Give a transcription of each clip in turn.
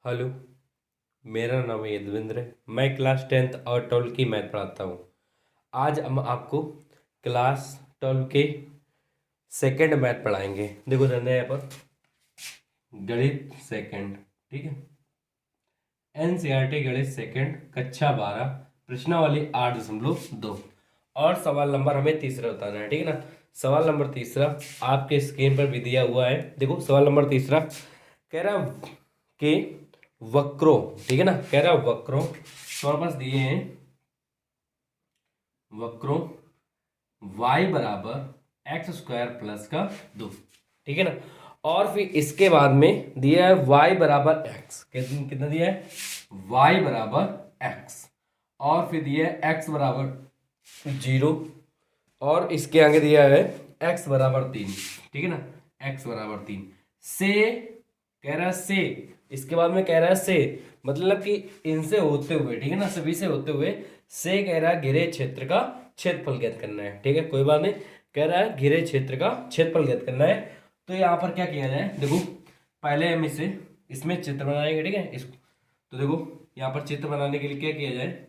Hello. मेरा नाम है यदविंद्र। मैं क्लास 10th और 12 की मैथ पढ़ाता हूँ। आज हम आपको क्लास 12 के सेकंड मैथ पढ़ाएंगे। देखो धंधा यहाँ पर गणित सेकंड, ठीक है। एनसीईआरटी गणित सेकंड कक्षा 12 प्रश्नावली 8.2 और सवाल नंबर हमें तीसरा बताना है, ठीक है ना। सवाल नंबर तीसरा आपके स्क्रीन पर भी दिया हुआ है। देखो सवाल नंबर तीसरा कह रहा कि वक्रों, ठीक है ना, कह रहा वक्रों तो हमारे पास दिए हैं वक्रों y बराबर एक्स स्क्वायर प्लस का 2, ठीक है ना। और फिर इसके बाद में दिया है y बराबर एक्स, कितना दिया है y बराबर एक्स, और फिर दिया है x बराबर 0, और इसके आगे दिया है x बराबर 3, ठीक है ना। x बराबर 3 से कह रहा है से, इसके बाद में कह रहा है से मतलब कि इनसे होते हुए, ठीक है ना, सभी से होते हुए से कह रहा है घिरे क्षेत्र का क्षेत्रफल ज्ञात करना है, ठीक है। कोई बात नहीं, कह रहा है घिरे क्षेत्र का क्षेत्रफल ज्ञात करना है। तो यहाँ पर क्या किया जाए, देखो पहले हम इसे इसमें चित्र बनाएंगे, ठीक है। इसको तो देखो यहाँ पर चित्र बनाने के लिए क्या किया जाए,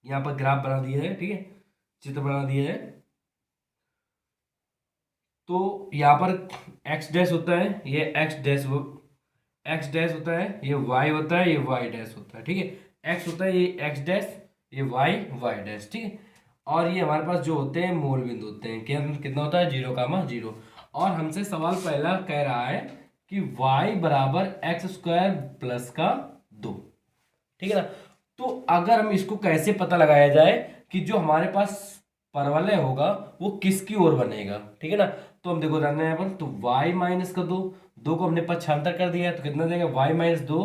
यहाँ पर ग्राफ बना दिया है, ठीक है, चित्र बना दिया है। तो यहाँ पर एक्स डैश होता है, ये एक्स डैश होता है, ये वाई होता है, ये वाई डैश होता है, ठीक है। एक्स होता है ये एक्स डैश, ये वाई वाई डैश, ठीक है। और ये हमारे पास जो होते हैं मूल बिंदु होते हैं, क्या कितना होता है 0, 0। और हमसे सवाल पहला कह रहा है कि वाई बराबर एक्स स्क्वायर प्लस का 2, ठीक है ना। तो अगर हम इसको कैसे पता लगाया जाए कि जो हमारे पास परवलय होगा वो किसकी ओर बनेगा, ठीक है ना। तो हम देखो जानना है यहाँ पर, तो y माइनस का 2, 2 को हमने पक्षांतर कर दिया है तो कितना देगा y माइनस 2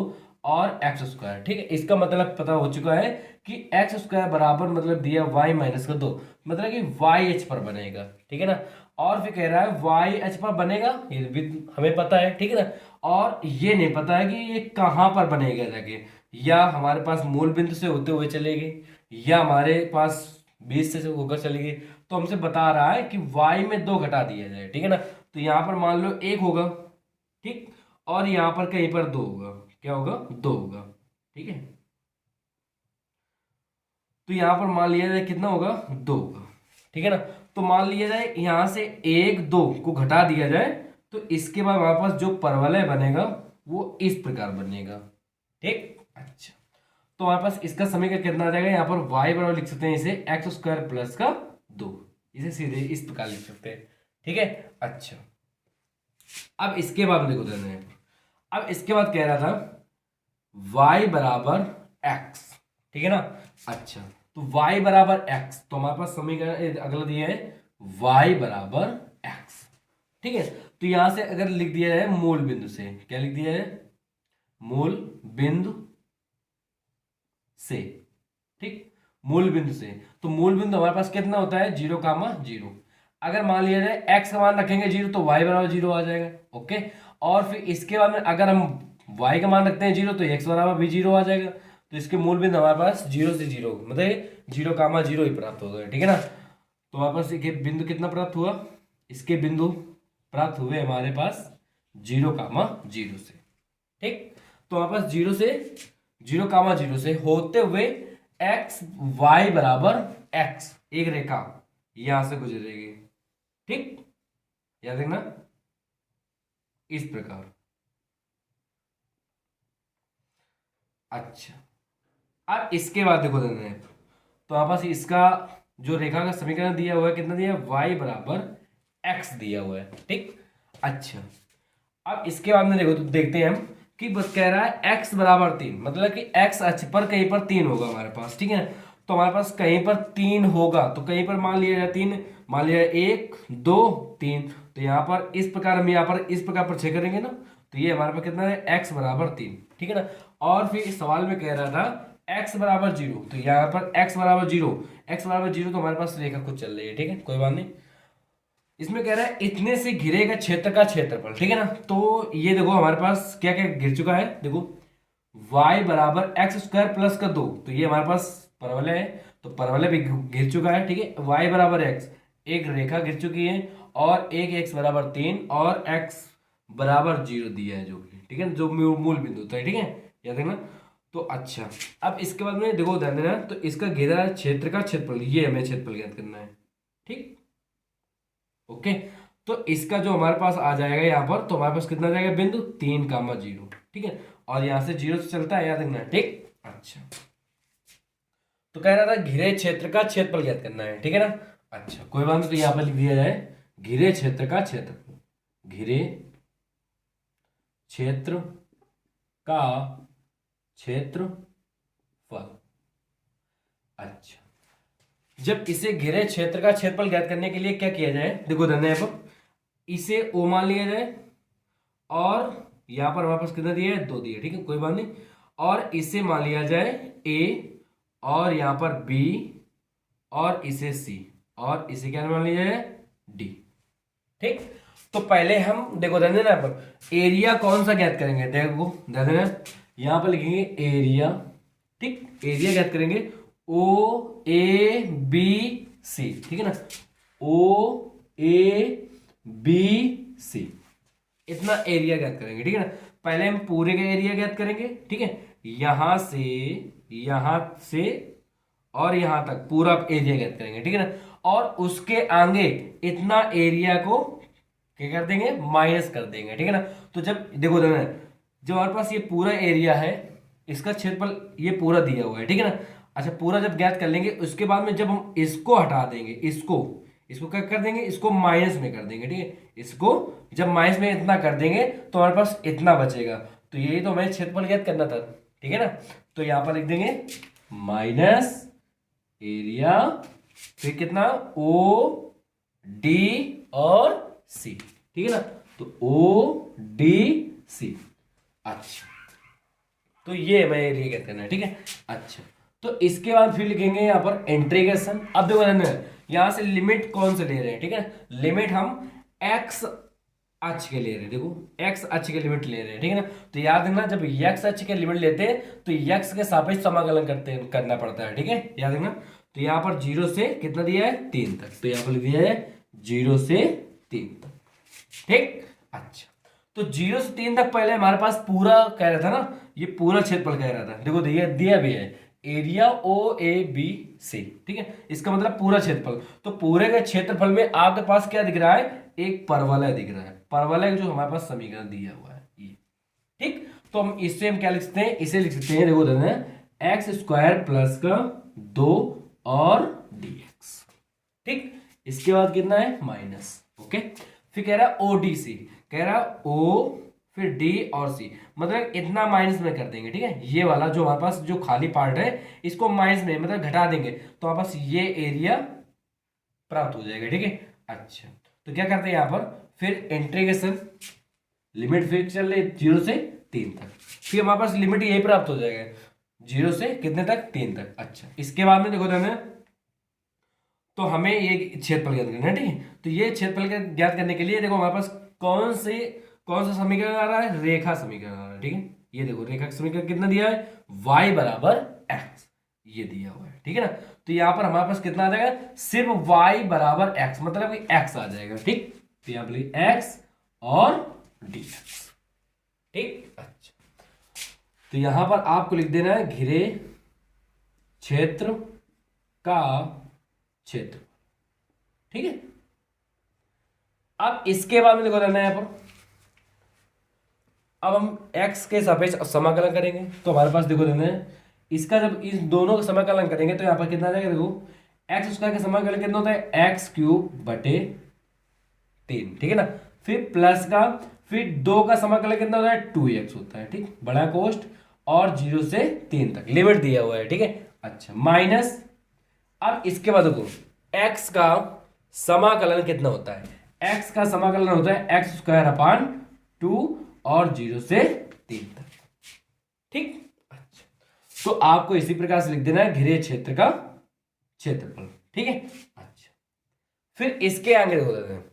और एक्स स्क्वायर, ठीक है। इसका मतलब पता हो चुका है कि एक्स स्क्वायर बराबर मतलब दिया y माइनस का 2, मतलब कि y एच पर बनेगा, ठीक है ना। और फिर कह रहा है y एच पर बनेगा, ये भी हमें पता है, ठीक है ना। और ये नहीं पता है कि ये कहाँ पर बनेगा जाके, या हमारे पास मूल बिंदु से होते हुए चलेगी या हमारे पास 20 से होकर चलेगी। तो हमसे बता रहा है कि y में 2 घटा दिया जाए, ठीक है ना। तो यहाँ पर मान लो 1 होगा, ठीक, और यहाँ पर कहीं पर 2 होगा, क्या होगा 2 होगा, ठीक है। तो यहाँ पर मान लिया जाए कितना होगा 2 होगा, ठीक है ना। तो मान लिया जाए यहाँ से 1 2 को घटा दिया जाए तो इसके बाद हमारे पास जो परवलय बनेगा वो इस प्रकार बनेगा, ठीक। अच्छा, तो हमारे पास इसका समीकरण कितना आ जाएगा, यहाँ पर y बराबर लिख सकते हैं इसे एक्स स्क्वायर प्लस का 2, इसे सीधे इस प्रकार लिख सकते हैं, ठीक है। अच्छा, अब इसके बाद देखो देना है, अब इसके बाद कह रहा था y बराबर x, ठीक है ना। अच्छा, तो y बराबर x, तो हमारे पास समीकरण अगला दिया है y बराबर x, ठीक है। तो यहां से अगर लिख दिया जाए मूल बिंदु से, क्या लिख दिया है मूल बिंदु से, ठीक, मूल बिंदु से। तो मूल बिंदु हमारे पास कितना होता है 0, 0। अगर मान लिया जाए x का मान रखेंगे 0 तो y बराबर 0 आ जाएगा, ओके। और फिर इसके बाद में अगर हम y का मान रखते हैं 0 तो x बराबर भी 0 आ जाएगा। तो इसके मूल बिंदु हमारे पास 0 से 0 मतलब 0, 0 ही प्राप्त हो गए, ठीक है ना। तो हमारे पास एक बिंदु कितना प्राप्त हुआ, इसके बिंदु प्राप्त हुए हमारे पास 0, 0 से, ठीक। तो हमारे पास 0, 0 से होते हुए एक्स वाई बराबर एक्स एक रेखा यहां से गुजरेगी, ठीक, याद देखना इस प्रकार। अच्छा, अब इसके बाद देखो देना है, तो हमारे पास इसका जो रेखा का समीकरण दिया हुआ है कितना दिया है वाई बराबर एक्स दिया हुआ है, ठीक। अच्छा, अब इसके बाद में देखो तो देखते हैं हम कि बस कह रहा है x बराबर 3, मतलब कि x अक्ष पर कहीं पर 3 होगा हमारे पास, ठीक है। तो हमारे पास कहीं पर 3 होगा तो कहीं पर मान लिया जाए 3, मान लिया जाए 1 2 3, तो यहाँ पर इस प्रकार हम यहाँ पर इस प्रकार पर छेद करेंगे ना, तो ये हमारे पास कितना है x बराबर 3, ठीक है ना। और फिर इस सवाल में कह रहा था x बराबर 0, तो यहाँ पर x बराबर 0, तो हमारे पास रेखा खुद चल रही है, ठीक है, कोई बात नहीं। इसमें कह रहा है इतने से घिरेगा क्षेत्र का क्षेत्रफल, ठीक है ना। तो ये देखो हमारे पास क्या क्या घिर चुका है, देखो y बराबर एक्स स्क्वायर प्लस का 2, तो ये हमारे पास परवलय है, तो परवलय भी घिर चुका है, ठीक है। y बराबर x एक रेखा घिर चुकी है, और एक x बराबर 3 और x बराबर 0 दिया है जो कि, ठीक है, जो मूल बिंदु होता है, ठीक है, याद रखना। तो अच्छा, अब इसके बाद में देखो ध्यान देना, तो इसका घेरा क्षेत्र का क्षेत्रफल, ये हमें क्षेत्रफल ज्ञात करना है, ठीक, ओके। तो इसका जो हमारे पास आ जाएगा यहाँ पर, तो हमारे पास कितना जाएगा बिंदु 3,0, ठीक है, और यहाँ से 0 से चलता है, याद रखना, ठीक। अच्छा, तो कह रहा था घिरे क्षेत्र का क्षेत्रफल ज्ञात करना है, ठीक है ना। अच्छा, कोई बात नहीं, तो यहाँ पर लिख दिया जाए घिरे क्षेत्र का क्षेत्रफल, घिरे क्षेत्र का क्षेत्रफल। अच्छा, जब इसे घिरे क्षेत्र का क्षेत्रफल ज्ञात करने के लिए क्या किया जाए, देखो ध्यान यहाँ पर, इसे ओ मान लिया जाए, और यहां पर हमारे पास कितना दिया है 2 दिया, ठीक है, कोई बात नहीं, और इसे मान लिया जाए ए, और यहां पर बी, और इसे सी, और इसे क्या मान लिया जाए डी, ठीक। तो पहले हम देखो ध्यान देना, यहाँ पर एरिया कौन सा ज्ञात करेंगे, देखो ध्यान देना, यहां पर लिखेंगे एरिया, ठीक, एरिया ज्ञात करेंगे ओ ए बी सी, ठीक है ना, ओ ए बी सी, इतना एरिया ज्ञात करेंगे, ठीक है ना। पहले हम पूरे का एरिया ज्ञात करेंगे, ठीक है, यहां से और यहां तक पूरा एरिया ज्ञात करेंगे, ठीक है ना, और उसके आगे इतना एरिया को क्या कर देंगे, माइनस कर देंगे, ठीक है ना। तो जब देखो देखो जो हमारे पास ये पूरा एरिया है, इसका क्षेत्रफल ये पूरा दिया हुआ है, ठीक है ना। अच्छा, पूरा जब ज्ञात कर लेंगे, उसके बाद में जब हम इसको हटा देंगे, इसको क्या कर देंगे, इसको माइनस में कर देंगे, ठीक है, इसको जब माइनस में इतना कर देंगे तो हमारे पास इतना बचेगा, तो यही तो हमें क्षेत्रफल ज्ञात करना था, ठीक है ना। तो यहां पर लिख देंगे माइनस एरिया, फिर कितना ओ डी और सी, ठीक है ना, तो ओ डी सी। अच्छा, तो ये हमें एरिया ज्ञात करना है, ठीक है। अच्छा, तो इसके बाद फिर लिखेंगे यहाँ पर इंटीग्रेशन। अब देखो यहां से लिमिट कौन से ले रहे हैं, ठीक है, लिमिट हम एक्स अक्ष के ले रहे हैं, देखो एक्स अक्ष के लिमिट ले रहे हैं, ठीक है ना। तो याद रखना, जब एक्स अक्ष के लिमिट लेते हैं तो एक्स के सापेक्ष समाकलन करना पड़ता है, ठीक है, याद रखना। तो यहाँ पर 0 से कितना दिया है 3 तक, तो यहाँ पर लिख दिया है 0 से 3 तक, ठीक। अच्छा, तो 0 से 3 तक पहले हमारे पास पूरा कह रहा था ना, ये पूरा क्षेत्रफल कह रहा था, देखो दिया भी है area O A B C, ठीक है, इसका मतलब पूरा क्षेत्रफल। तो पूरे के क्षेत्रफल में आपके पास क्या दिख रहा है, एक परवलय दिख रहा है, परवलय जो हमारे पास समीकरण दिया हुआ है ये, ठीक। तो हम क्या लिख सकते हैं, इसे लिख सकते हैं, देखो देना एक्स स्क्वायर प्लस का 2 और dx, ठीक। इसके बाद कितना है माइनस, ओके। फिर कह रहा है ओडीसी, कह रहा है ओ फिर डी और सी, मतलब इतना माइनस में कर देंगे, ठीक है, ये वाला जो हमारे पास जो खाली पार्ट है इसको माइनस में मतलब घटा देंगे, तो हमारे पास ये एरिया प्राप्त हो जाएगा, ठीक है। अच्छा, तो क्या करते हैं यहाँ पर फिर इंटीग्रेशन, लिमिट फिक्स चल रही 0 से 3 तक, फिर हमारे पास लिमिट यही प्राप्त हो जाएगा 0 से कितने तक 3 तक। अच्छा, इसके बाद में देखो ध्यान, तो हमें ये क्षेत्रफल ज्ञात करना है, ठीक है। तो ये क्षेत्रफल ज्ञात करने के लिए देखो हमारे पास कौन सा समीकरण आ रहा है, रेखा समीकरण आ रहा है, ठीक है। ये देखो रेखा समीकरण कितना दिया है, y बराबर x, ये दिया हुआ है, ठीक है ना। तो यहां पर हमारे पास कितना आ जाएगा, सिर्फ y बराबर x, मतलब कि x आ जाएगा, ठीक। तो यहां पर x और dx, ठीक। अच्छा, तो यहां पर आपको लिख देना है घिरे क्षेत्र का क्षेत्र, ठीक है। अब इसके बाद में देखो रहना है यहां पर, अब हम x के सापेक्ष समाकलन करेंगे, तो हमारे पास देखो रहना है, इसका जब इस दोनों का समाकलन करेंगे तो यहां पर कितना आ जाएगा, देखो एक्स स्क्वायर का समाकलन कितना होता है एक्स क्यूब बटे 3, ठीक है ना। फिर प्लस का फिर 2 का समाकलन कितना होता है 2x होता है, ठीक, बड़ा कोष्ट और 0 से 3 तक लिमिट दिया हुआ है, ठीक है। अच्छा, माइनस, अब इसके बाद देखो x का समाकलन कितना होता है, x का समाकलन होता है एक्स स्क्वायर अपान 2 और 0 से 3 तक, ठीक। अच्छा, तो आपको इसी प्रकार से लिख देना है घिरे क्षेत्र का क्षेत्रफल, ठीक है। अच्छा, फिर इसके आगे देखो देते हैं,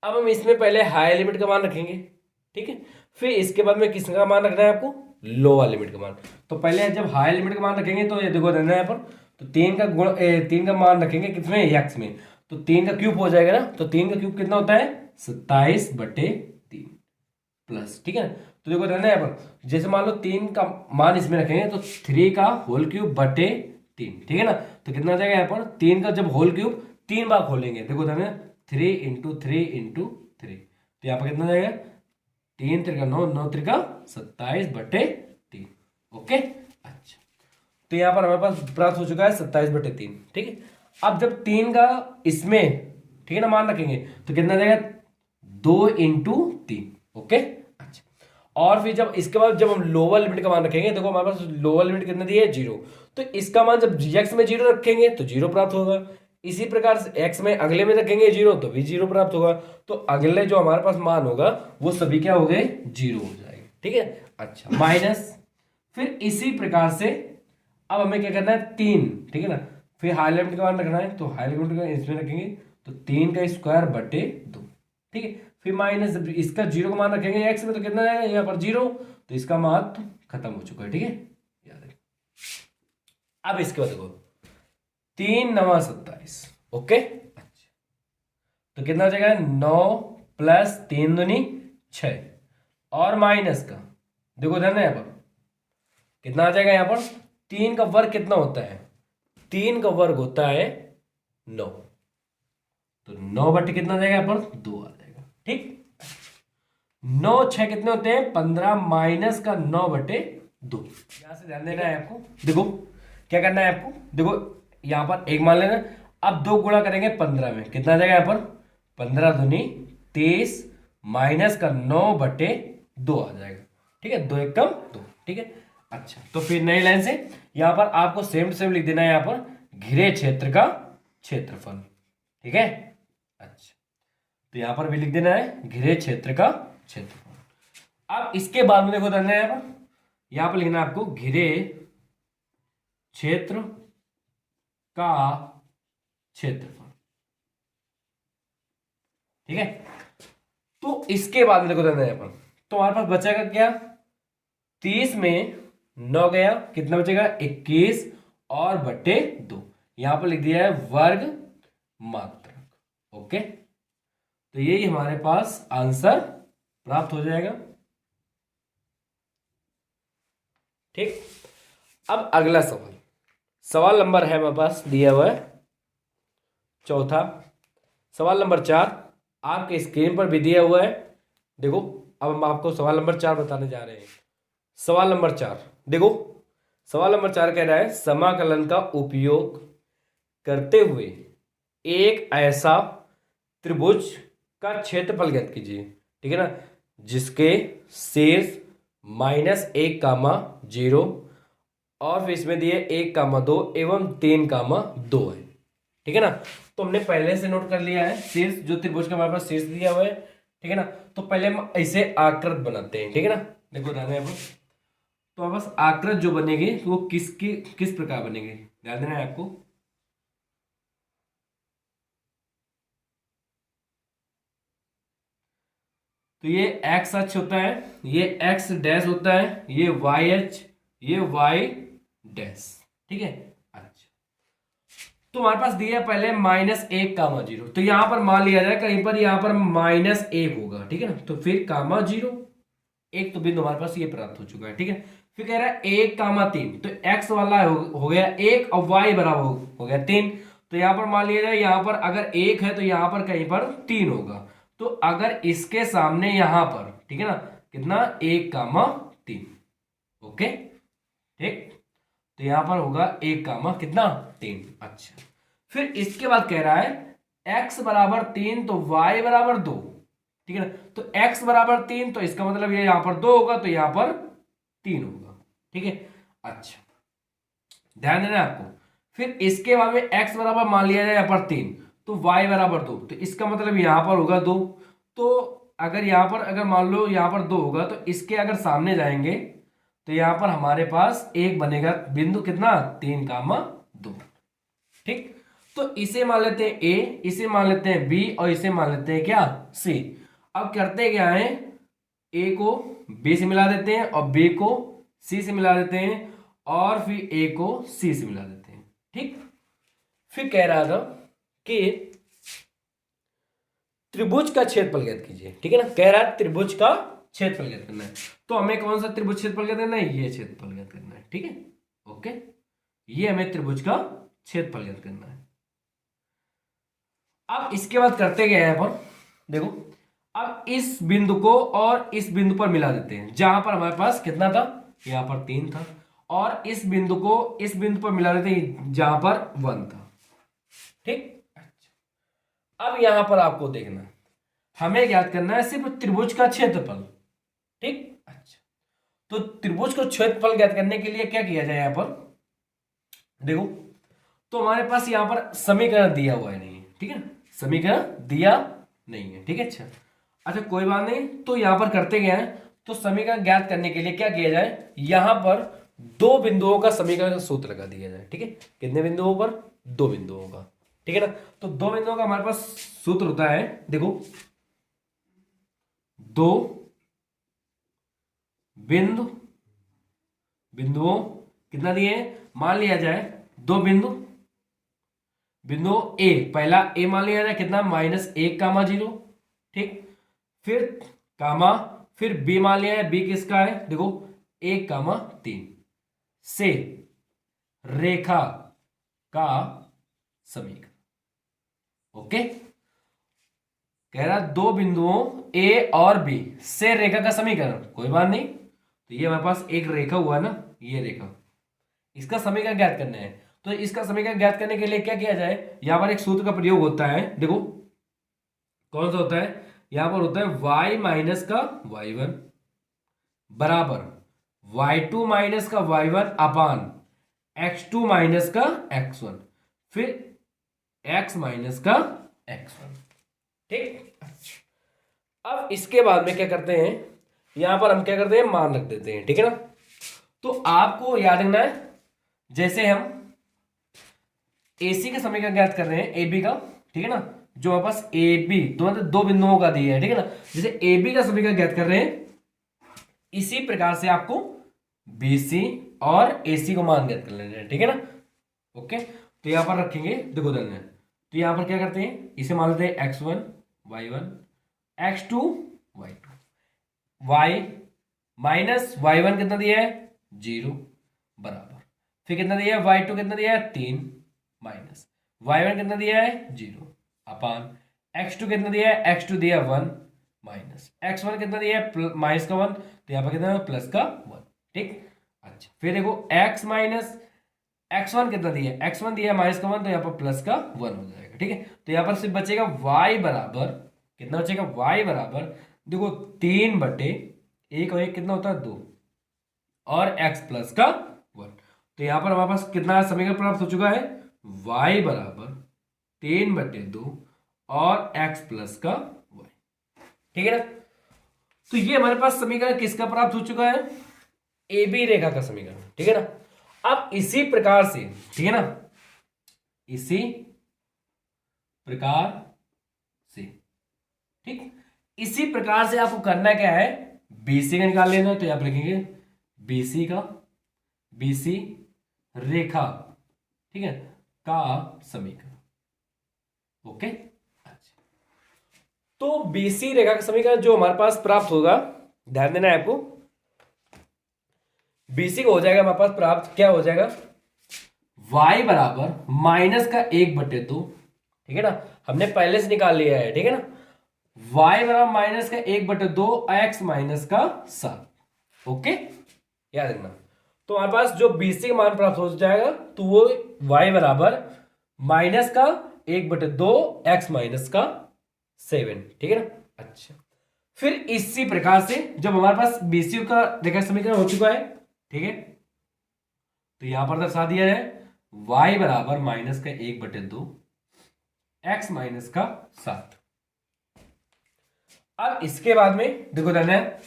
अब हम इसमें पहले हाई लिमिट का मान रखेंगे, ठीक है। फिर इसके बाद में किसका मान रखना है आपको, लोअर लिमिट का मान। तो पहले जब हाई लिमिट का मान रखेंगे तो ये देखो देना है यहाँ पर, तो 3 का मान रखेंगे कितने x में, तो 3 का क्यूब हो जाएगा ना, तो 3 का क्यूब कितना होता है 27 बटे 3, प्लस, ठीक है। तो देखो ध्यान है यहाँ पर, जैसे मान लो 3 का मान इसमें रखेंगे तो 3 का होल क्यूब बटे 3, ठीक है ना। तो कितना आ जाएगा यहाँ पर, 3 का जब होल क्यूब 3 बार खोलेंगे, देखो ध्यान है, 3 × 3 × 3, तो यहाँ पर कितना जाएगा, 3 त्रिका 9, 9 त्रिका 27 बटे 3। ओके, अच्छा, तो यहाँ पर हमारे पास प्राप्त हो चुका है 27 बटे 3, ठीक है। अब जब 3 का इसमें, ठीक है ना, मान रखेंगे तो कितना जाएगा, 2 × 3। ओके, अच्छा, और फिर जब इसके बाद जब हम लोअर लिमिट का मान रखेंगे, देखो हमारे पास लोअर लिमिट कितना दी है, 0, तो इसका मान जब x में 0 रखेंगे तो 0 प्राप्त होगा। इसी प्रकार से x में अगले में रखेंगे 0 तो भी 0 प्राप्त होगा। तो अगले जो हमारे पास मान होगा वो सभी क्या हो गए, 0 हो जाएंगे, ठीक है। अच्छा, माइनस, फिर इसी प्रकार से अब हमें क्या करना है, 3, ठीक है ना, फिर हाई लिमिट का मान रखना है, तो हाई लिमिट का इसमें रखेंगे तो 3 का स्क्वायर बटे 2, ठीक है। फिर माइनस इसका 0 का मान रखेंगे x में, तो कितना है यहाँ पर 0, तो इसका मान खत्म हो चुका है, ठीक है, याद है। अब इसके बाद देखो 3 × 9 = 27, ओके, अच्छा, तो कितना हो जाएगा, 9 + 3 दूनी 6, और माइनस का देखो ध्यान है यहाँ पर कितना आ जाएगा, यहाँ पर 3 का वर्ग कितना होता है, 3 का वर्ग होता है 9, तो 9 बटे कितना आ जाएगा, यहाँ पर 2 आ जाएगा, ठीक। 9 6 कितने होते हैं, 15, माइनस का 9 बटे 2। यहां से ध्यान देना है आपको, देखो क्या करना है आपको, देखो यहां पर एक मान लेना, अब 2 गुणा करेंगे 15 में, कितना आ जाएगा यहाँ पर, 15 दूनी 23, माइनस का 9 बटे 2 आ जाएगा, ठीक है, 2 × 2, ठीक है। अच्छा, तो फिर नई लाइन से यहां पर आपको सेम टू सेम लिख देना है, यहाँ पर घिरे क्षेत्र का क्षेत्रफल, ठीक है। अच्छा, तो यहां पर भी लिख देना है घिरे क्षेत्र का क्षेत्रफल। अब इसके बाद में देखो ध्यान है, यहां पर लिखना है आपको घिरे क्षेत्र का क्षेत्रफल, ठीक है। तो इसके बाद में देखो ध्यान है, यहाँ पर तो हमारे पास बचेगा क्या, 30 में 9 गया, कितना बचेगा, 21 और बटे 2, यहां पर लिख दिया है वर्ग मात्रक, ओके। तो यही हमारे पास आंसर प्राप्त हो जाएगा, ठीक। अब अगला सवाल, सवाल नंबर है हमारे पास दिया हुआ है चौथा, सवाल नंबर 4 आपके स्क्रीन पर भी दिया हुआ है। देखो अब हम आपको सवाल नंबर 4 बताने जा रहे हैं। सवाल नंबर 4 देखो, सवाल नंबर 4 कह रहा है समाकलन का उपयोग करते हुए एक ऐसा त्रिभुज का क्षेत्रफल ज्ञात कीजिए, ठीक है ना, जिसके शीर्ष -1, 0 और फिर इसमें दिए 1, 2 एवं 3, 2 है, ठीक है ना। तो हमने पहले से नोट कर लिया है शीर्ष, जो त्रिभुज का हमारे पास शीर्ष दिया हुआ है, ठीक है ना। तो पहले हम ऐसे आकृत बनाते हैं, ठीक है ना। देखो ध्यान है, तो बस आकृत जो बनेगी तो वो किस प्रकार बनेगी, ध्यान देना है आपको। तो ये x अक्ष होता है, ये x डैश होता है, ये y अक्ष, ये y डैश, ठीक है। अच्छा, तो हमारे पास दिया पहले -1, 0, तो यहां पर मान लिया जाए कहीं पर यहां पर -1 होगा, ठीक है ना। तो फिर 0 1, तो बिंदु हमारे पास ये प्राप्त हो चुका है, ठीक है। फिर कह रहा है 1, 3, तो x वाला हो गया 1 और y बराबर हो गया 3, तो यहां पर मान लिया जाए यहां पर अगर 1 है तो यहां पर कहीं पर 3 होगा। तो अगर इसके सामने यहां पर, ठीक है ना, कितना 1, 3, ओके, ठीक। तो यहां पर होगा 1, कितना 3। अच्छा, फिर इसके बाद कह रहा है x बराबर 3 तो y बराबर 2, ठीक है ना। तो x बराबर 3 तो इसका मतलब ये यहां पर 2 होगा, तो यहां पर 3 होगा, ठीक है। अच्छा, ध्यान देना आपको। फिर इसके बाद में x बराबर मान लिया जाए यहां पर 3, तो y बराबर 2, तो इसका मतलब यहां पर होगा 2। तो अगर यहां पर अगर मान लो यहां पर 2 होगा, तो इसके अगर सामने जाएंगे तो यहां पर हमारे पास एक बनेगा बिंदु, कितना 3, 2, ठीक। तो इसे मान लेते हैं a, इसे मान लेते हैं b और इसे मान लेते हैं क्या c। अब करते क्या है, a को b से मिला देते हैं और b को c से मिला देते हैं और फिर a को c से मिला देते हैं, ठीक। फिर कह रहा था कि त्रिभुज का क्षेत्रफल ज्ञात कीजिए, ठीक है ना, कह रहा है त्रिभुज का क्षेत्रफल ज्ञात करना है। तो हमें कौन सा त्रिभुज क्षेत्रफल ज्ञात करना है, ये क्षेत्रफल ज्ञात करना है, ठीक है। ओके, ये हमें त्रिभुज का क्षेत्रफल ज्ञात करना है। अब इसके बाद करते गए यहां पर देखो, अब इस बिंदु को और इस बिंदु पर मिला देते हैं, जहां पर हमारे पास कितना था, यहां पर 3 था, और इस बिंदु को इस बिंदु पर मिला देते हैं जहां पर 1 था, ठीक। अच्छा, अब यहां पर आपको देखना है, हमें ज्ञात करना है सिर्फ त्रिभुज का क्षेत्रफल, ठीक। अच्छा, तो त्रिभुज को क्षेत्रफल ज्ञात करने के लिए क्या किया जाए, यहां पर देखो, तो हमारे पास यहां पर समीकरण दिया हुआ है, नहीं है, ठीक है, समीकरण दिया नहीं है, ठीक है। अच्छा अच्छा, कोई बात नहीं, तो यहां पर करते गए हैं, तो समीकरण ज्ञात करने के लिए क्या किया जाए, यहां पर दो बिंदुओं का समीकरण का सूत्र लगा दिया जाए, ठीक है। कितने बिंदुओं पर, दो बिंदुओं का, ठीक है ना। तो दो बिंदुओं का हमारे पास सूत्र होता है, देखो, दो बिंदुओं कितना दिए, मान लिया जाए दो बिंदु ए, पहला ए मान लिया जाए कितना, -1, 0, ठीक। फिर कामा, फिर बी मान लिया है, बी किसका है, देखो 1, 3 से रेखा का समीकरण। ओके, कह रहा दो बिंदुओं ए और बी से रेखा का समीकरण, कोई बात नहीं, तो ये हमारे पास एक रेखा हुआ ना, ये रेखा, इसका समीकरण ज्ञात करना है। तो इसका समीकरण ज्ञात करने के लिए क्या किया जाए, यहां पर एक सूत्र का प्रयोग होता है, देखो कौन सा होता है, यहां पर होता है y माइनस का y1 बराबर y2 माइनस का y1 अपान x2 माइनस का x1, फिर x माइनस का x1, ठीक। अच्छा, अब इसके बाद में क्या करते हैं, यहां पर हम क्या करते हैं, मान रख देते हैं, ठीक है ना। तो आपको याद रखना है, जैसे हम AC का समीकरण ज्ञात कर रहे हैं, AB का, ठीक है ना, जो हमारे पास AB दो बिंदुओं का दिया है, ठीक है ना, जैसे AB का समीकरण ज्ञात कर रहे हैं, इसी प्रकार से आपको BC और AC को मान ज्ञात कर लेना है, ठीक है ना। ओके, तो यहां पर रखेंगे, देखो धन्य, तो यहां पर क्या करते हैं, इसे मान लेते हैं x1 y1 x2 y2, y minus y1 कितना दिया है, 0 बराबर, फिर कितना दिया है, y2 कितना दिया है, 3 माइनस y1 कितना दिया है, 0 अपान x2 कितना दिया है, x2 दिया 1 माइनस x1 कितना दिया है, माइनस का 1, तो यहाँ पर कितना है, प्लस का 1, ठीक। अच्छा, फिर देखो x माइनस x1 कितना दिया है, x1 दिया है माइनस का 1, तो यहाँ पर प्लस का 1 हो जाएगा, ठीक है। तो यहाँ पर सिर्फ बचेगा y बराबर, कितना बचेगा, y बराबर, देखो 3/1 और 1 कितना होता है, 2, और x प्लस का 1, तो यहां पर हमारे पास कितना समीकरण प्राप्त हो चुका है, y बराबर 3/2 और x प्लस का 1, ठीक है ना। तो ये हमारे पास समीकरण किसका प्राप्त हो चुका है, AB रेखा का समीकरण, ठीक है ना। अब इसी प्रकार से, ठीक है ना, इसी प्रकार से, ठीक, इसी प्रकार से आपको करना क्या है, BC का निकाल लेना है, तो यहां पर लिखेंगे BC रेखा, ठीक है, का समीकरण। ओके, अच्छा, तो BC रेखा का समीकरण जो हमारे पास प्राप्त होगा, ध्यान देना है आपको, BC को हो जाएगा हमारे पास प्राप्त, क्या हो जाएगा, y बराबर -1/2, ठीक है ना, हमने पहले से निकाल लिया है, ठीक है ना, y बराबर -1/2 x माइनस का 7, ओके, याद रखना। तो हमारे पास जो BC का मान प्राप्त हो जाएगा, तो वो y बराबर -1/2 x माइनस का 7, ठीक है ना। अच्छा, फिर इसी प्रकार से जब हमारे पास BC का रेखा समीकरण हो चुका है, ठीक है, तो यहां पर दर्शा दिया है y बराबर -1/2 x माइनस का 7। अब इसके बाद में देखो ध्यान है,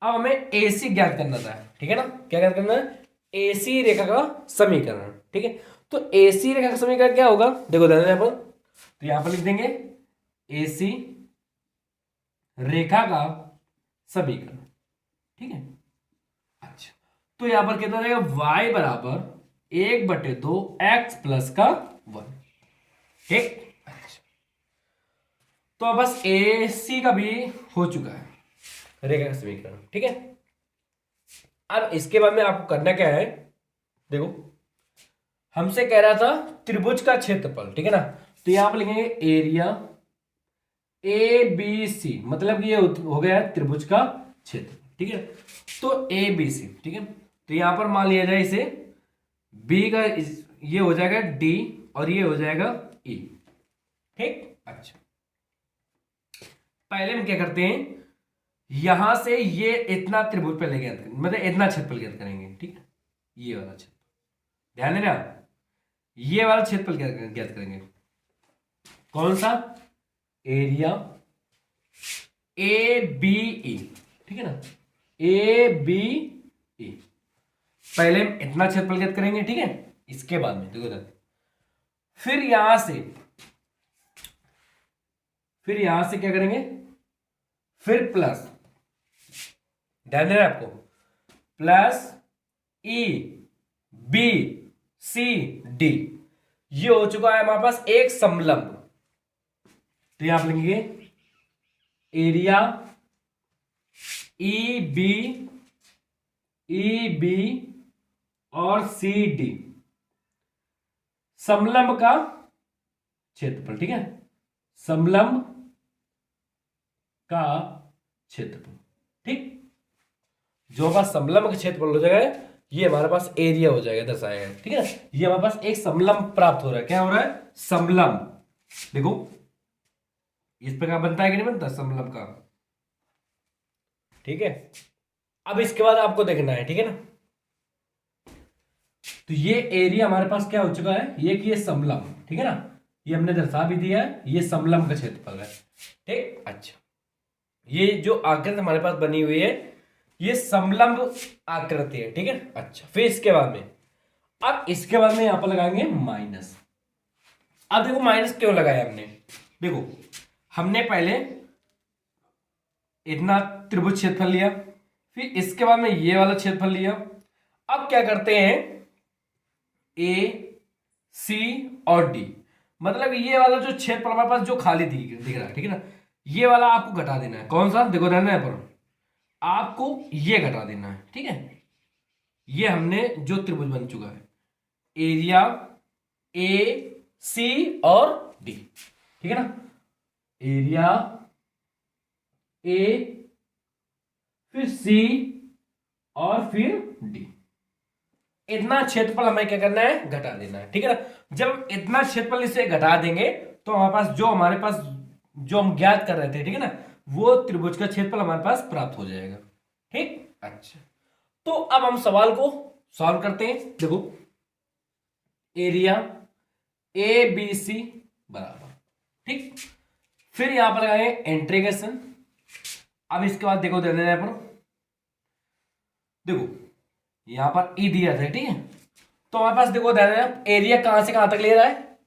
अब हमें AC ज्ञात करना था, ठीक है ना, क्या ज्ञात करना है, AC रेखा का समीकरण, ठीक है। तो AC रेखा का समीकरण क्या होगा, देखो ध्यान है, तो यहां पर लिख देंगे AC रेखा का समीकरण, ठीक है। अच्छा, तो यहां पर कितना रहेगा, y बराबर 1/2 x प्लस का 1, ठीक। अच्छा, तो बस AC का भी हो चुका है, रेखा का समीकरण। ठीक है, अब इसके बाद में आपको करना क्या है, देखो हमसे कह रहा था त्रिभुज का क्षेत्रफल, ठीक है ना, तो यहां पर लिखेंगे एरिया ए बी सी, मतलब ये हो गया है त्रिभुज का क्षेत्र। ठीक है, तो ए बी सी, ठीक है, तो यहां पर मान लिया जाए इसे बी का ये हो जाएगा डी और ये हो जाएगा ई। ठीक, अच्छा पहले हम क्या करते हैं, यहां से ये इतना त्रिभुज पे लेके मतलब इतना क्षेत्रफल ज्ञात करेंगे। ठीक है, ये वाला क्षेत्र ध्यान देना, ये वाला क्षेत्रफल ज्ञात करेंगे। कौन सा, एरिया ए बी ई, ठीक है ना, ए बी ई। पहले हम इतना क्षेत्रफल ज्ञात करेंगे। ठीक है, इसके बाद में देखो फिर यहां से क्या करेंगे, फिर प्लस, ध्यान देना आपको, plus E B C D, ये हो चुका है हमारे पास एक समलंब। तो यहां आप लिखेंगे एरिया ई बी और सी डी, समलंब का क्षेत्रफल। ठीक है, समलंब का क्षेत्रफल। ठीक, जो हमारा समलंब का क्षेत्रफल हो जाएगा ये हमारे पास एरिया हो जाएगा, दर्शाया है। ठीक है, ये हमारे पास एक समलंब प्राप्त हो रहा है। क्या हो रहा है, समलंब। देखो इस प्रकार बनता है कि नहीं बनता समलंब का। ठीक है, अब इसके बाद आपको देखना है, ठीक है ना, तो ये एरिया हमारे पास क्या हो चुका है, ये कि ये समलंब, ठीक है ना, ये हमने दर्शा भी दिया है, ये समलंब का क्षेत्रफल है। ठीक, अच्छा ये जो आकृति हमारे पास बनी हुई है ये समलंब आकृति है। ठीक है, अच्छा फिर इसके बाद में, अब इसके बाद में यहां पर लगाएंगे माइनस। अब देखो माइनस क्यों लगाया हमने, देखो हमने पहले इतना त्रिभुज क्षेत्रफल लिया, फिर इसके बाद में ये वाला क्षेत्रफल लिया। अब क्या करते हैं, ए सी और डी, मतलब ये वाला जो क्षेत्रफल हमारे पास जो खाली दिख रहा है, ठीक है ना, ये वाला आपको घटा देना है। कौन सा, देखो ध्यान है पर आपको ये घटा देना है। ठीक है, ये हमने जो त्रिभुज बन चुका है एरिया ए सी और डी, ठीक है ना, एरिया ए फिर सी और फिर डी, इतना क्षेत्रफल हमें क्या करना है, घटा देना है। ठीक है ना, जब हम इतना क्षेत्रफल इसे घटा देंगे तो हमारे पास जो हम ज्ञात कर रहे थे, ठीक है ना, वो त्रिभुज का क्षेत्रफल हमारे पास प्राप्त हो जाएगा। ठीक, अच्छा तो अब हम सवाल को सॉल्व करते हैं। देखो एरिया ए बी सी बराबर, ठीक, फिर यहां पर लगाए इंटीग्रेशन। अब इसके बाद देखो देना है पर, देखो यहां पर ई दिया था, ठीक है, तो हमारे पास देखो ध्यान देना एरिया कहां से कहां तक ले रहा है,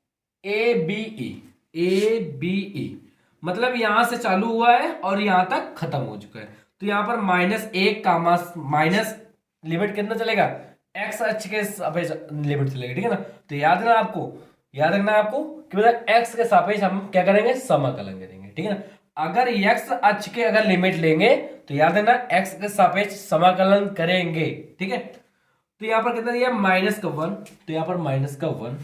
ए बी ई, मतलब यहां से चालू हुआ है और यहां तक खत्म हो चुका है। तो यहां पर -1 का माइनस लिमिट कितना चलेगा, एक्स अक्ष के सापेक्ष लिमिट चलेगा। ठीक है ना, तो याद रखना आपको कि मतलब एक्स के सापेक्ष हम क्या करेंगे, समाकलन करेंगे। ठीक है ना, अगर एक्स अक्ष के अगर लिमिट लेंगे तो याद रखना एक्स के सापेक्ष समाकलन करेंगे। ठीक है, तो यहां पर कितना दिया, -1, तो यहां पर -1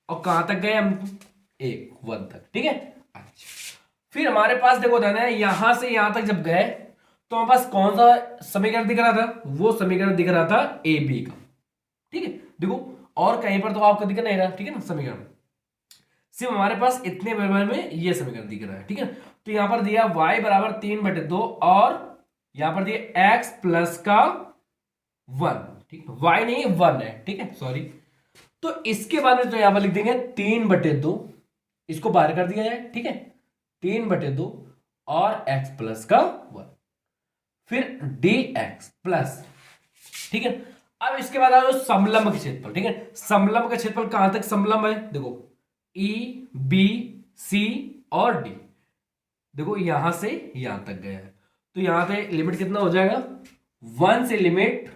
और कहां तक गए हम, 1 तक। ठीक है, अच्छा फिर हमारे पास देखो ध्यान है यहां से यहां तक जब गए तो हमारे पास कौन सा समीकरण दिख रहा था, वो समीकरण दिख रहा था ए बी का। ठीक है, देखो और कहीं पर तो आपको दिख नहीं रहा, ठीक है ना, समीकरण सिर्फ हमारे पास इतने बराबर में ये समीकरण दिख रहा है। ठीक है, तो यहां पर दिया y बराबर 3/2 और यहां पर दिया x प्लस का 1, ठीक है, y नहीं 1 है, ठीक है, सॉरी। तो इसके बाद में तो यहां पर लिख देंगे 3/2, इसको बाहर कर दिया जाए। ठीक है, 3/2 और x प्लस का 1, फिर dx प्लस, ठीक है। अब इसके बाद आओ समलंब के क्षेत्रफल। ठीक है, समलंब का क्षेत्रफल कहां तक समलंब है, देखो ई बी सी और डी, देखो यहां से यहां तक गया है, तो यहां पे लिमिट कितना हो जाएगा, 1 से लिमिट,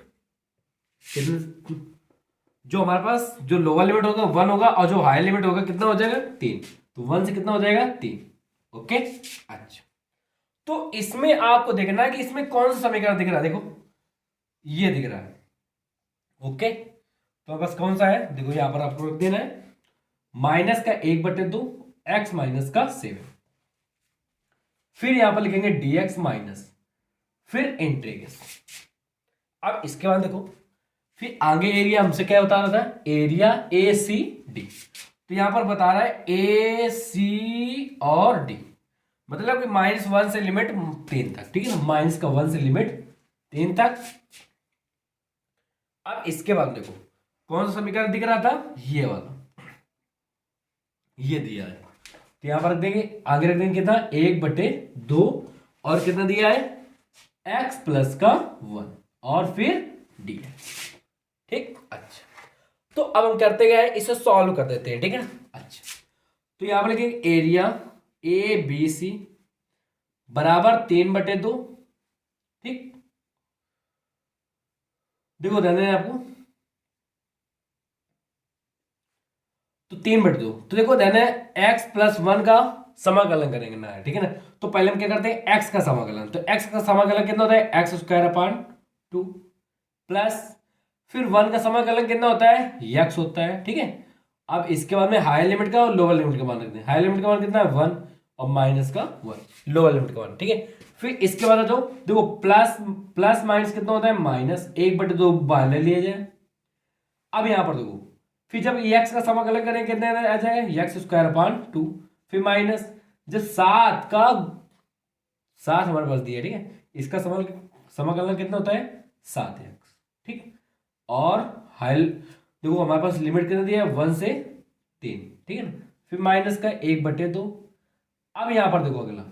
जो हमारे पास जो लोअर लिमिट होगा 1 होगा और जो हायर लिमिट होगा कितना हो जाएगा, 3, तो 1 से कितना हो जाएगा, 3। ओके, अच्छा तो इसमें आपको देखना है कि इसमें कौन सा समीकरण दिख रहा है। देखो ये दिख रहा है। ओके, तो बस कौन सा है, देखो यहां पर आपको रख देना है माइनस का 1/2 एक्स माइनस का 7, फिर यहां पर लिखेंगे dx माइनस, फिर इंटीग्रेस। अब इसके बाद देखो फिर आगे एरिया हमसे क्या बता रहा था, एरिया ए सी डी। तो यहां पर बता रहा है ए सी और डी, मतलब कि -1 से लिमिट 3 तक, ठीक है ना, -1 से लिमिट 3 तक। अब इसके बाद देखो कौन सा समीकरण दिख रहा था, ये वाला, ये दिया है। तो यहां पर रख देंगे, आगे रख देंगे कितना 1/2 और कितना दिया है x प्लस का 1 और फिर dx। ठीक, अच्छा तो अब हम करते गए इसे सॉल्व कर देते हैं, ठीक है ना। अच्छा तो यहां पर लिखेंगे एरिया ए बी सी बराबर 3/2। ठीक, देखो ध्यान देना आपको, तो 3/2, तो देखो ध्यान है x प्लस 1 का समाकलन करेंगे ना, ठीक है ना। तो पहले हम क्या करते हैं x का समाकलन, तो x का समाकलन कितना होता है x² / 2 प्लस फिर 1 का समाकलन कितना होता है x होता है, ठीक है। अब इसके बाद में हायर लिमिट का और लोअर लिमिट का मान रखते हैं। हायर लिमिट का मान कितना है 1 और माइनस का 1 लोअर लिमिट का मान, ठीक है। फिर इसके बाद जो देखो प्लस माइनस कितना होता है -1/2 बाहर ले लिया जाए। अब यहां पर देखो फिर जब x का समाकलन करेंगे कितने आ जाएगा x² / 2, फिर माइनस जब 7 हमारे पास दिया है, ठीक है, इसका समाकलन कितना होता है 7x, ठीक। और हाई देखो हमारे पास लिमिट कितना दिया है 1 से 3, ठीक है ना, फिर माइनस का 1/2। अब यहां पर देखो अगला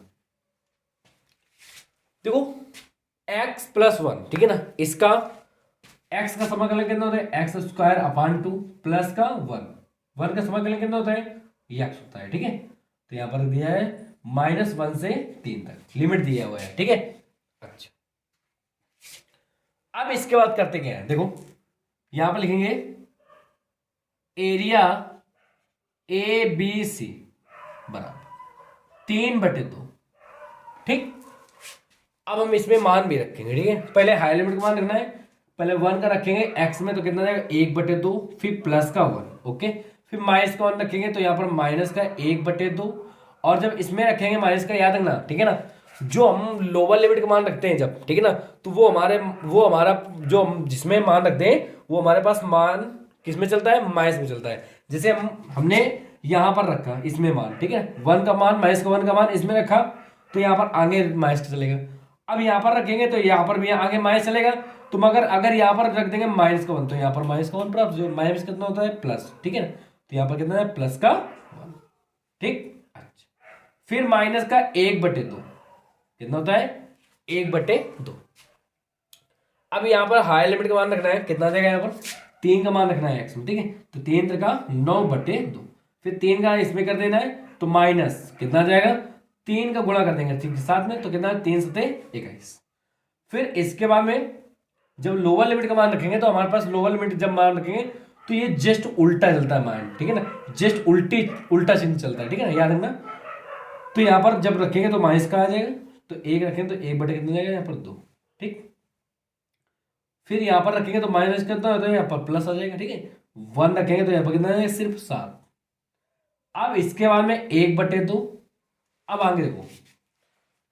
देखो x प्लस 1, ठीक है ना, इसका x का समाकलन कितना होता है x² / 2 प्लस का 1 का समाकलन कितना होता है x होता है, ठीक है। तो यहां पर दिया है -1 से 3 तक लिमिट दिया हुआ है, ठीक है। अच्छा अब इसके बाद करते क्या है, देखो यहां पर लिखेंगे एरिया ए बी सी बराबर 3/2, ठीक। अब हम इसमें मान भी रखेंगे, ठीक है। पहले हाई लिमिट का मान रखना है, पहले 1 का रखेंगे x में तो कितना जाएगा 1/2, फिर प्लस का 1, ओके, फिर माइनस का 1 रखेंगे तो यहाँ पर माइनस का 1/2। और जब इसमें रखेंगे माइनस का, याद रखना, ठीक है ना, जो हम लोअर लिमिट का मान रखते हैं जब, ठीक है ना, तो वो हमारा जो हम जिसमें मान रखते हैं वो हमारे पास मान किस में चलता है माइनस में चलता है। जैसे हमने यहाँ पर रखा इसमें मान, ठीक है, 1 का मान -1 का मान इसमें रखा तो यहाँ पर आगे माइनस का चलेगा। अब यहाँ पर रखेंगे तो यहाँ पर भी आगे माइनस चलेगा। तो मगर अगर यहाँ पर रख देंगे -1 तो यहाँ पर -1 प्राप्त, जो माइनस कितना होता है प्लस, ठीक है ना, तो यहाँ पर कितना है प्लस का 1, ठीक। अच्छा फिर माइनस का 1/2 कितना होता है 1/2। अब यहाँ पर हाई लिमिट का मान रखना है, कितना देगा यहाँ पर 3 का मान रखना है एक्स में, ठीक है, तो 3 का 9/2, फिर 3 का इसमें कर देना है तो माइनस कितना जाएगा 3 का गुणा कर देंगे ठीक साथ में, तो कितना 3 × 21। फिर इसके बाद में जब लोअर लिमिट का मान रखेंगे तो हमारे पास लोअर लिमिट जब मान रखेंगे तो ये जस्ट उल्टा चलता है मान, ठीक है ना, जस्ट उल्टा चिन्ह चलता है, ठीक है ना, याद रखना। तो यहाँ पर जब रखेंगे तो माइनस का आ जाएगा, तो 1 रखेंगे तो 1/2 कितना जाएगा यहाँ पर 2, ठीक। फिर यहाँ पर रखेंगे तो माइनस कितना होता है यहाँ पर प्लस आ जाएगा, ठीक है। 1 रखेंगे तो यहाँ पर कितना जाएगा सिर्फ 7। अब इसके बाद में 1/2। अब आगे देखो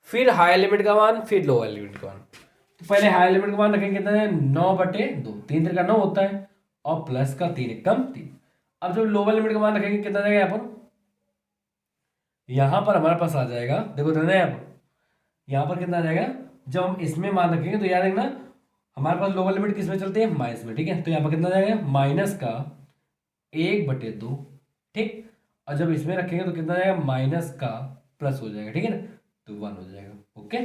फिर हाई लिमिट का मान फिर लोअर लिमिट का मान। तो पहले हाई लिमिट का मान रखेंगे कितना है 9/2, 3 का 9 होता है और प्लस का 3 × 3। अब जब लोअर लिमिट का मान रखेंगे कितना जाएगा यहाँ पर हमारे पास आ जाएगा, देखो ध्यान है यहाँ पर कितना आ जाएगा, जब हम इसमें मान रखेंगे तो याद रखना हमारे पास लोअर लिमिट किस में चलती है माइनस में, ठीक है। तो यहाँ पर कितना जाएगा माइनस का 1/2, ठीक। और जब इसमें रखेंगे तो कितना जाएगा माइनस का प्लस हो जाएगा, ठीक है ना, तो 1 हो जाएगा, ओके।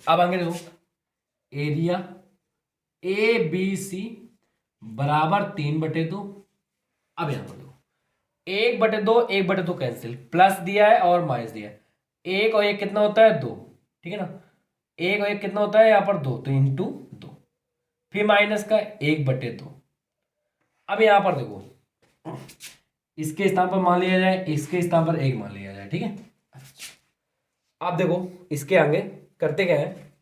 अब आगे देखो एरिया ए बी सी बराबर 3/2। अब यहां पर देखो 1/2 1/2 कैंसिल, प्लस दिया है और माइनस दिया है, 1 और 1 कितना होता है 2, ठीक है ना, 1 और 1 कितना होता है यहाँ पर 2, तो इंटू 2, फिर माइनस का 1/2। अब यहां पर देखो इसके स्थान पर मान लिया जाए, इसके स्थान पर 1 मान लिया जाए, ठीक है। आप देखो इसके आगे करते क्या है,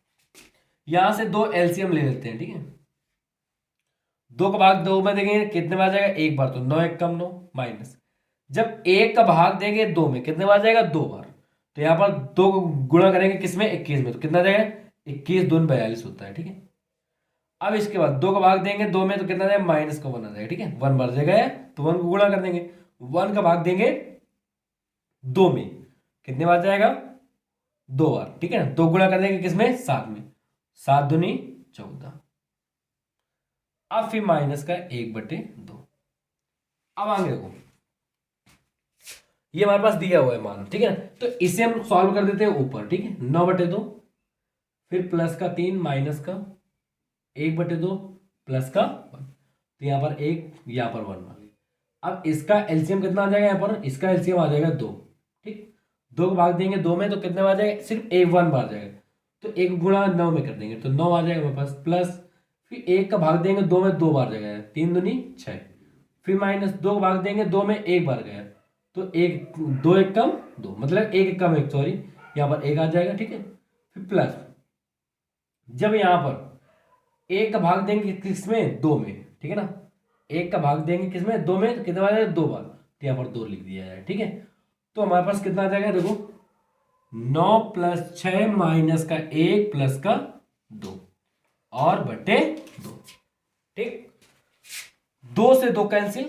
यहां से दो एलसीएम ले लेते हैं, ठीक है। 2 का भाग 2 में देंगे कितने बार जाएगा, एक बार, तो 9 एक कम 9 माइनस, जब 1 का भाग देंगे 2 में कितने बार जाएगा, 2 बार, तो यहाँ पर 2 को गुणा करेंगे किसमें, 21 में, तो कितना जाएगा 21 दून 42 होता है, ठीक है। अब इसके बाद 2 का भाग देंगे 2 में तो कितना जाएगा, माइनस का 1 आ जाएगा, ठीक है। 1 बार जाएगा तो 1 को गुणा कर देंगे, 1 का भाग देंगे 2 में कितने बार जाएगा, 2 बार, ठीक है ना। 2 गुणा कर देंगे किसमें, 7 में, 7 दूनी 14। अब फिर माइनस का 1/2। अब आगे देखो, ये हमारे पास दिया हुआ है मान, ठीक है ना, तो इसे हम सॉल्व कर देते हैं ऊपर, ठीक है। 9/2 फिर प्लस का 3 माइनस का 1/2 प्लस का 1, तो यहाँ पर 1 यहाँ पर 1 मान। अब इसका एलसीएम कितना आ जाएगा, यहाँ पर इसका एलसीएम आ जाएगा 2, ठीक। 2 को भाग देंगे 2 में तो कितने बार जाएगा, सिर्फ 1 बार जाएगा, तो 1 गुणा 9 में कर देंगे तो 9 आ जाएगा हमारे पास, प्लस फिर 1 का भाग देंगे 2 में 2 बार जाएगा, 3 दूनी 6, फिर माइनस 2 को भाग देंगे 2 में 1 बार गया, तो 1 2 एक कम 2, मतलब 1 एक कम 1, सॉरी यहाँ पर 1 आ जाएगा, ठीक है। फिर प्लस जब यहाँ पर 1 का भाग देंगे किसमें, 2 में, ठीक है ना। 1 का भाग देंगे किसमें, 2 में, तो कितने बार जाएगा, 2 बार, तो यहाँ पर 2 लिख दिया जाए, ठीक है। तो हमारे पास कितना आ जाएगा, देखो 9 + 6 माइनस का 1 प्लस का 2 और बटे 2, ठीक। 2 से 2 कैंसिल,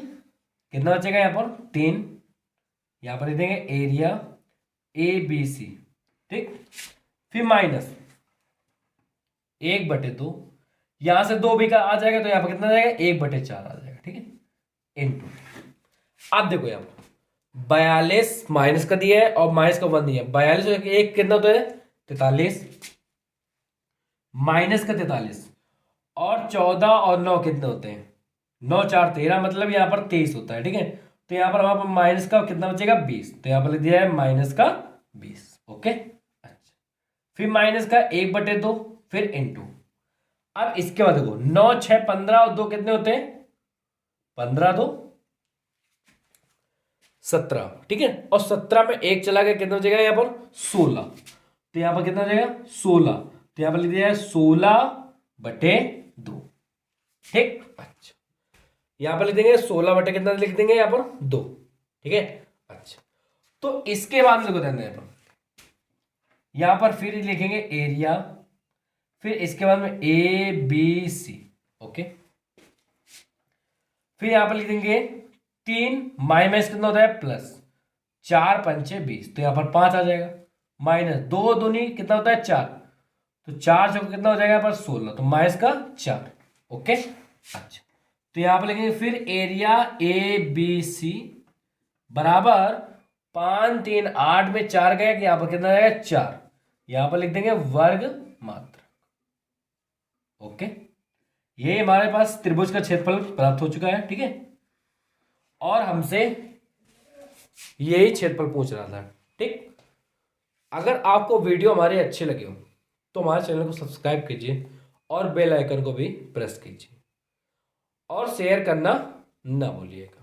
कितना बचेगा यहाँ पर 3, यहाँ पर लिख देंगे एरिया ABC, ठीक। फिर माइनस 1/2, यहां से 2 भी का आ जाएगा तो यहाँ पर कितना आ जाएगा, 1/4 आ जाएगा, ठीक है, इनटू। अब देखो यहाँ पर 42 माइनस का दिया है और माइनस का 1 दिया है, 42 और 1 कितना होता है 43, माइनस का 43 और 14 और 9 कितने होते हैं, 9 4 13, मतलब यहाँ पर 23 होता है, ठीक है। तो यहाँ पर हमारे माइनस का कितना बचेगा 20, तो यहाँ पर लिख दिया है माइनस का 20, ओके। अच्छा, फिर माइनस का 1/2 फिर इनटू। अब इसके बाद देखो 9 6 15 और 2 कितने होते हैं, 15 2 17, ठीक है। और 17 में 1 चला गया, कितना बचेगा यहाँ पर 16, तो यहाँ पर कितना बचेगा 16, तो यहाँ पर लिख दिया है 16/2, ठीक। अच्छा, यहाँ पर लिख देंगे 16 बटे कितना लिख देंगे यहाँ पर 2, ठीक है। अच्छा, तो इसके बाद देखो ध्यान दें, यहाँ पर फिर लिखेंगे एरिया, फिर इसके बाद में ABC, ओके। फिर यहाँ पर लिख देंगे 3 माइनस कितना होता है प्लस 4 5 20, तो यहाँ पर 5 आ जाएगा, माइनस 2 दूनी कितना होता है 4, तो 4 चौको कितना हो जाएगा यहाँ पर 16, तो माइनस का 4, ओके। अच्छा, तो यहाँ पर लिखेंगे फिर एरिया ABC बराबर 5 3 8 में 4 गया कि यहाँ पर कितना आएगा 4, यहाँ पर लिख देंगे वर्ग मात्र, ओके। ये हमारे पास त्रिभुज का क्षेत्रफल प्राप्त हो चुका है, ठीक है। और हमसे यही क्षेत्रफल पूछ रहा था, ठीक। अगर आपको वीडियो हमारे अच्छे लगे हो तो हमारे चैनल को सब्सक्राइब कीजिए और बेल आइकन को भी प्रेस कीजिए और शेयर करना ना भूलिएगा।